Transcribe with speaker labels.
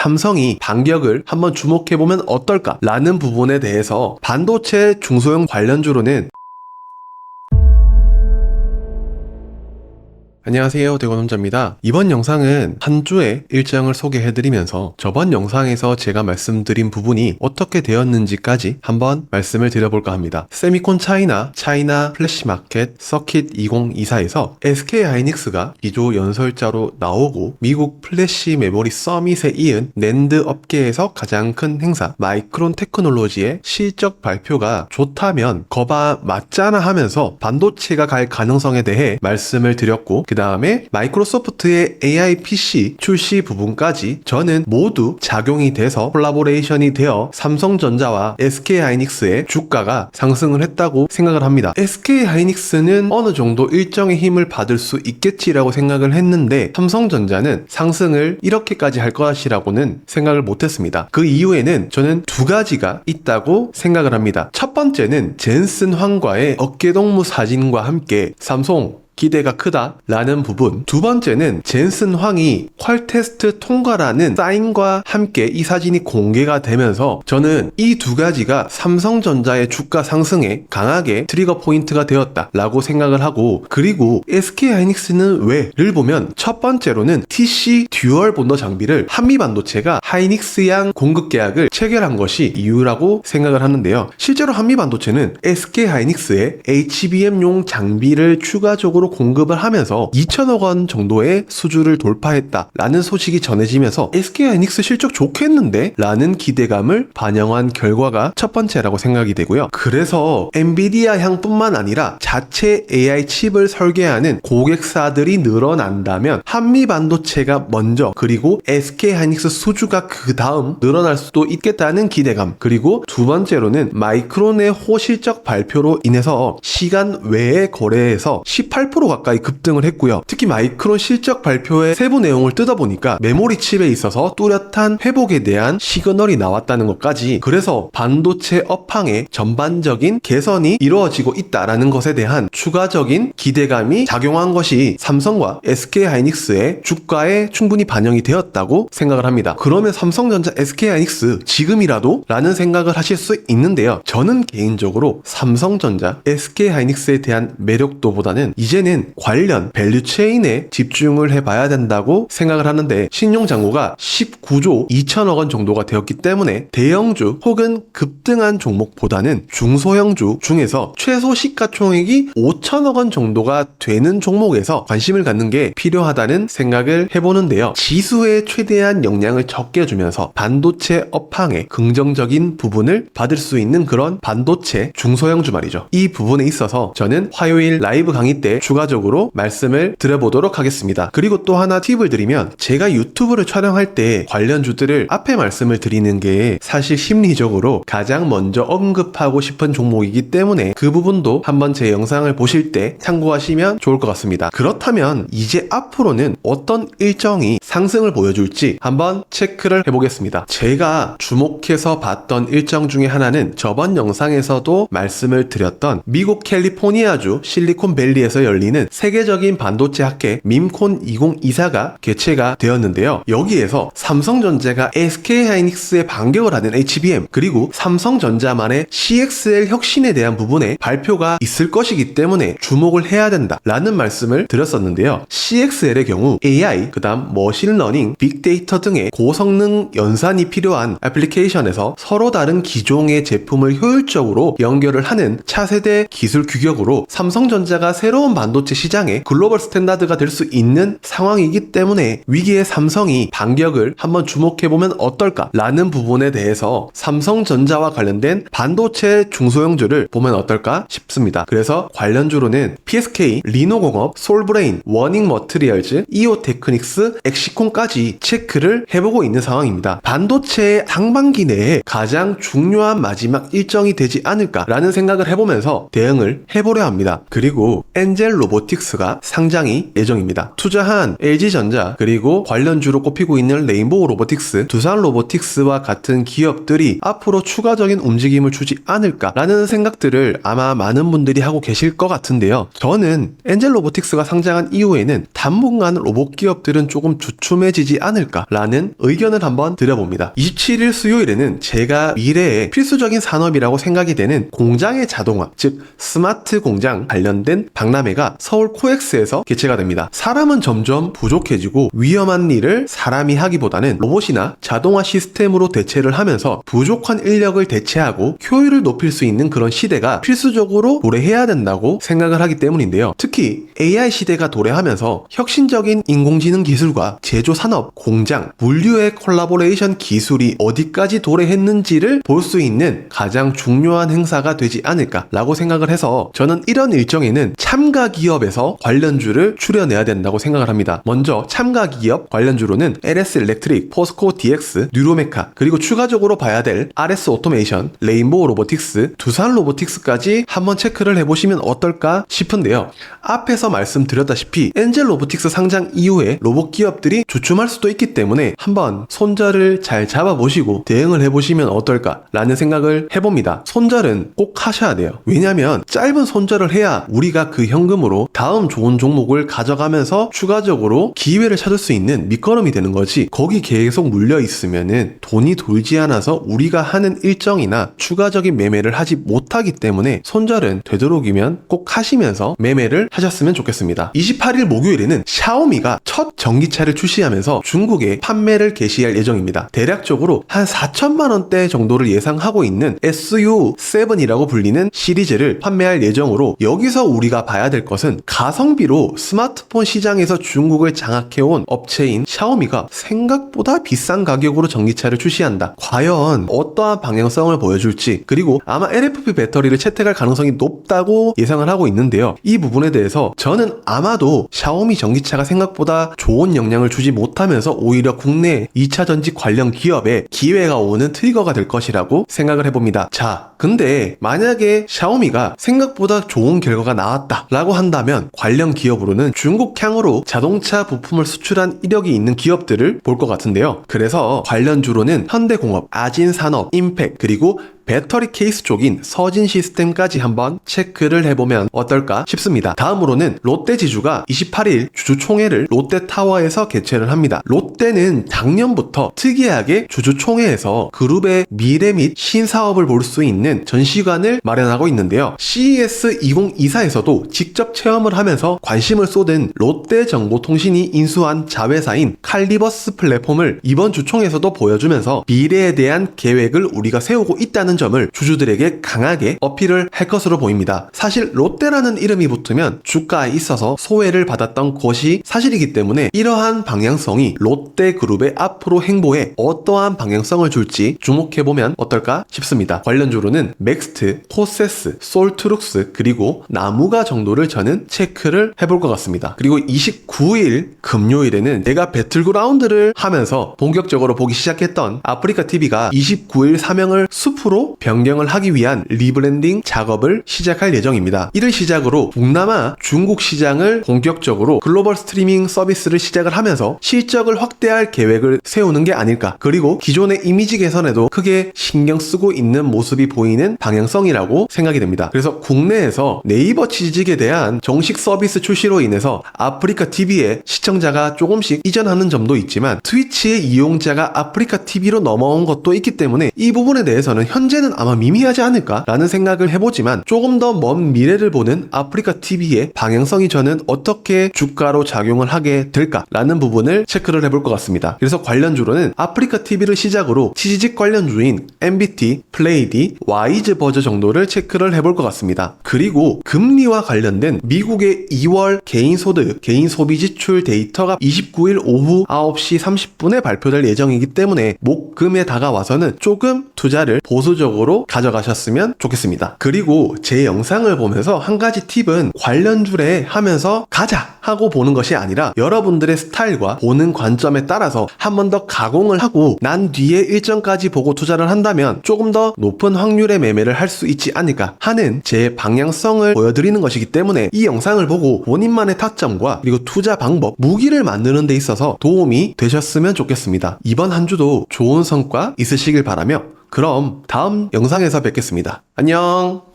Speaker 1: 삼성이 반격을 한번 주목해보면 어떨까 라는 부분에 대해서 반도체 중소형 관련주로는 안녕하세요, 대건혼자입니다. 이번 영상은 한 주의 일정을 소개해드리면서 저번 영상에서 제가 말씀드린 부분이 어떻게 되었는지까지 한번 말씀을 드려볼까 합니다. 세미콘 차이나 플래시마켓 서킷 2024에서 SK하이닉스가 기조 연설자로 나오고 미국 플래시 메모리 서밋에 이은 낸드 업계에서 가장 큰 행사 마이크론 테크놀로지의 실적 발표가 좋다면 거봐 맞잖아 하면서 반도체가 갈 가능성에 대해 말씀을 드렸고, 그 다음에 마이크로소프트의 AI PC 출시 부분까지 저는 모두 작용이 돼서 콜라보레이션이 되어 삼성전자와 SK하이닉스의 주가가 상승을 했다고 생각을 합니다. SK하이닉스는 어느 정도 일정의 힘을 받을 수 있겠지라고 생각을 했는데 삼성전자는 상승을 이렇게까지 할 것이라고는 생각을 못했습니다. 그 이유에는 저는 두 가지가 있다고 생각을 합니다. 첫 번째는 젠슨 황과의 어깨동무 사진과 함께 삼성 기대가 크다 라는 부분, 두 번째는 젠슨 황이 퀄테스트 통과라는 사인과 함께 이 사진이 공개가 되면서 저는 이 두 가지가 삼성전자의 주가 상승에 강하게 트리거 포인트가 되었다 라고 생각을 하고, 그리고 SK하이닉스는 왜를 보면 첫 번째로는 TC 듀얼 본더 장비를 한미반도체가 하이닉스양 공급 계약을 체결한 것이 이유라고 생각을 하는데요. 실제로 한미반도체는 SK하이닉스의 HBM용 장비를 추가적으로 공급을 하면서 2천억 원 정도의 수주를 돌파했다라는 소식이 전해지면서 SK하이닉스 실적 좋겠는데? 라는 기대감을 반영한 결과가 첫 번째라고 생각이 되고요. 그래서 엔비디아 향뿐만 아니라 자체 AI 칩을 설계하는 고객사들이 늘어난다면 한미반도체가 먼저, 그리고 SK하이닉스 수주가 그 다음 늘어날 수도 있겠다는 기대감, 그리고 두 번째로는 마이크론의 호실적 발표로 인해서 시간 외의 거래에서 18% 가까이 급등을 했고요. 특히 마이크론 실적 발표의 세부 내용을 뜯어보니까 메모리 칩에 있어서 뚜렷한 회복에 대한 시그널이 나왔다는 것까지, 그래서 반도체 업황의 전반적인 개선이 이루어지고 있다라는 것에 대한 추가적인 기대감이 작용한 것이 삼성과 SK하이닉스의 주가에 충분히 반영이 되었다고 생각을 합니다. 그러면 삼성전자, SK하이닉스 지금이라도? 라는 생각을 하실 수 있는데요. 저는 개인적으로 삼성전자, SK하이닉스에 대한 매력도보다는 이제는 관련 밸류체인에 집중을 해봐야 된다고 생각을 하는데, 신용잔고가 19조 2천억 원 정도가 되었기 때문에 대형주 혹은 급등한 종목보다는 중소형주 중에서 최소 시가총액이 5천억 원 정도가 되는 종목에서 관심을 갖는 게 필요하다는 생각을 해보는데요. 지수에 최대한 영향을 적게 주면서 반도체 업황의 긍정적인 부분을 받을 수 있는 그런 반도체 중소형주 말이죠. 이 부분에 있어서 저는 화요일 라이브 강의 때 추가적으로 말씀을 드려보도록 하겠습니다. 그리고 또 하나 팁을 드리면, 제가 유튜브를 촬영할 때 관련주들을 앞에 말씀을 드리는 게 사실 심리적으로 가장 먼저 언급하고 싶은 종목이기 때문에 그 부분도 한번 제 영상을 보실 때 참고하시면 좋을 것 같습니다. 그렇다면 이제 앞으로는 어떤 일정이 상승을 보여줄지 한번 체크를 해보겠습니다. 제가 주목해서 봤던 일정 중에 하나는 저번 영상에서도 말씀을 드렸던 미국 캘리포니아주 실리콘밸리에서 열리는 세계적인 반도체 학회 밈콘 2024가 개최가 되었는데요. 여기에서 삼성전자가 SK하이닉스에 반격을 하는 HBM, 그리고 삼성전자만의 CXL 혁신에 대한 부분에 발표가 있을 것이기 때문에 주목을 해야 된다 라는 말씀을 드렸었는데요. CXL의 경우 AI, 그 다음 머신러닝, 빅데이터 등의 고성능 연산이 필요한 애플리케이션에서 서로 다른 기종의 제품을 효율적으로 연결을 하는 차세대 기술 규격으로 삼성전자가 새로운 반도체 시장의 글로벌 스탠다드가 될 수 있는 상황이기 때문에 위기의 삼성이 반격을 한번 주목해보면 어떨까 라는 부분에 대해서 삼성전자와 관련된 반도체 중소형주를 보면 어떨까 싶습니다. 그래서 관련주로는 PSK, 리노공업, 솔브레인, 워닝 머트리얼즈, 이오테크닉스, 엑시콘까지 체크를 해보고 있는 상황입니다. 반도체의 상반기 내에 가장 중요한 마지막 일정이 되지 않을까라는 생각을 해보면서 대응을 해보려 합니다. 그리고 엔젤 엔젤 로보틱스가 상장이 예정입니다. 투자한 LG전자 그리고 관련주로 꼽히고 있는 레인보우 로보틱스, 두산 로보틱스와 같은 기업들이 앞으로 추가적인 움직임을 주지 않을까라는 생각들을 아마 많은 분들이 하고 계실 것 같은데요. 저는 엔젤 로보틱스가 상장한 이후에는 당분간 로봇 기업들은 조금 주춤해지지 않을까라는 의견을 한번 드려봅니다. 27일 수요일에는 제가 미래의 필수적인 산업이라고 생각이 되는 공장의 자동화, 즉 스마트 공장 관련된 박람회가 서울 코엑스에서 개최가 됩니다. 사람은 점점 부족해지고 위험한 일을 사람이 하기보다는 로봇이나 자동화 시스템으로 대체를 하면서 부족한 인력을 대체하고 효율을 높일 수 있는 그런 시대가 필수적으로 도래해야 된다고 생각을 하기 때문인데요. 특히 AI 시대가 도래하면서 혁신적인 인공지능 기술과 제조 산업, 공장, 물류의 콜라보레이션 기술이 어디까지 도래했는지를 볼 수 있는 가장 중요한 행사가 되지 않을까라고 생각을 해서 저는 이런 일정에는 참가 기업에서 관련주를 추려내야 된다고 생각을 합니다. 먼저 참가 기업 관련주로는 LS 일렉트릭, 포스코 DX, 뉴로메카, 그리고 추가적으로 봐야 될 RS 오토메이션, 레인보우 로보틱스, 두산 로보틱스까지 한번 체크를 해보시면 어떨까 싶은데요. 앞에서 말씀드렸다시피 엔젤 로보틱스 상장 이후에 로봇 기업들이 주춤할 수도 있기 때문에 한번 손절을 잘 잡아보시고 대응을 해보시면 어떨까라는 생각을 해봅니다. 손절은 꼭 하셔야 돼요. 왜냐면 짧은 손절을 해야 우리가 그 현금으로 다음 좋은 종목을 가져가면서 추가적으로 기회를 찾을 수 있는 밑거름이 되는 거지, 거기 계속 물려 있으면은 돈이 돌지 않아서 우리가 하는 일정이나 추가적인 매매를 하지 못하기 때문에 손절은 되도록이면 꼭 하시면서 매매를 하셨으면 좋겠습니다. 28일 목요일에는 샤오미가 첫 전기차를 출시하면서 중국에 판매를 개시할 예정입니다. 대략적으로 한 4천만 원대 정도를 예상하고 있는 SU7이라고 불리는 시리즈를 판매할 예정으로, 여기서 우리가 봐야 될 것은 가성비로 스마트폰 시장에서 중국을 장악해온 업체인 샤오미가 생각보다 비싼 가격으로 전기차를 출시한다. 과연 어떠한 방향성을 보여줄지, 그리고 아마 LFP 배터리를 채택할 가능성이 높다고 예상을 하고 있는데요. 이 부분에 대해서 저는 아마도 샤오미 전기차가 생각보다 좋은 영향을 주지 못하면서 오히려 국내 2차 전지 관련 기업에 기회가 오는 트리거가 될 것이라고 생각을 해봅니다. 자, 근데 만약에 샤오미가 생각보다 좋은 결과가 나왔다 라고 한다면 관련 기업으로는 중국향으로 자동차 부품을 수출한 이력이 있는 기업들을 볼 것 같은데요. 그래서 관련주로는 현대공업, 아진산업, 임팩, 그리고 배터리 케이스 쪽인 서진 시스템까지 한번 체크를 해보면 어떨까 싶습니다. 다음으로는 롯데지주가 28일 주주총회를 롯데타워에서 개최를 합니다. 롯데는 작년부터 특이하게 주주총회에서 그룹의 미래 및 신사업을 볼 수 있는 전시관을 마련하고 있는데요. CES 2024에서도 직접 체험을 하면서 관심을 쏟은 롯데정보통신이 인수한 자회사인 칼리버스 플랫폼을 이번 주총에서도 보여주면서 미래에 대한 계획을 우리가 세우고 있다는 점을 주주들에게 강하게 어필을 할 것으로 보입니다. 사실 롯데라는 이름이 붙으면 주가에 있어서 소외를 받았던 것이 사실이기 때문에 이러한 방향성이 롯데그룹의 앞으로 행보에 어떠한 방향성을 줄지 주목해보면 어떨까 싶습니다. 관련주로는 맥스트, 코세스, 솔트룩스, 그리고 나무가 정도를 저는 체크를 해볼 것 같습니다. 그리고 29일 금요일에는 내가 배틀그라운드를 하면서 본격적으로 보기 시작했던 아프리카TV가 29일 사명을 숲으로 변경을 하기 위한 리브랜딩 작업을 시작할 예정입니다. 이를 시작으로 동남아 중국 시장을 본격적으로 글로벌 스트리밍 서비스를 시작을 하면서 실적을 확대할 계획을 세우는 게 아닐까, 그리고 기존의 이미지 개선에도 크게 신경 쓰고 있는 모습이 보이는 방향성이라고 생각이 됩니다. 그래서 국내에서 네이버 취직에 대한 정식 서비스 출시로 인해서 아프리카TV의 시청자가 조금씩 이전하는 점도 있지만 트위치의 이용자가 아프리카TV로 넘어온 것도 있기 때문에 이 부분에 대해서는 현재는 아마 미미하지 않을까라는 생각을 해보지만 조금 더 먼 미래를 보는 아프리카TV의 방향성이 저는 어떻게 주가로 작용을 하게 될까라는 부분을 체크를 해볼 것 같습니다. 그래서 관련주로는 아프리카TV를 시작으로 취직 관련주인 MBT, 플레이디, 와이즈버즈 정도를 체크를 해볼 것 같습니다. 그리고 금리와 관련된 미국의 2월 개인소득, 개인소비지출 데이터가 29일 오후 9시 30분에 발표될 예정이기 때문에 목금에 다가와서는 조금 투자를 보수적으로 가져가셨으면 좋겠습니다. 그리고 제 영상을 보면서 한 가지 팁은 관련주래 하면서 가자 하고 보는 것이 아니라 여러분들의 스타일과 보는 관점에 따라서 한 번 더 가공을 하고 난 뒤에 일정까지 보고 투자를 한다면 조금 더 높은 확률의 매매를 할 수 있지 않을까 하는 제 방향성을 보여드리는 것이기 때문에 이 영상을 보고 본인만의 타점과 그리고 투자 방법, 무기를 만드는 데 있어서 도움이 되셨으면 좋겠습니다. 이번 한 주도 좋은 성과 있으시길 바라며 그럼 다음 영상에서 뵙겠습니다. 안녕.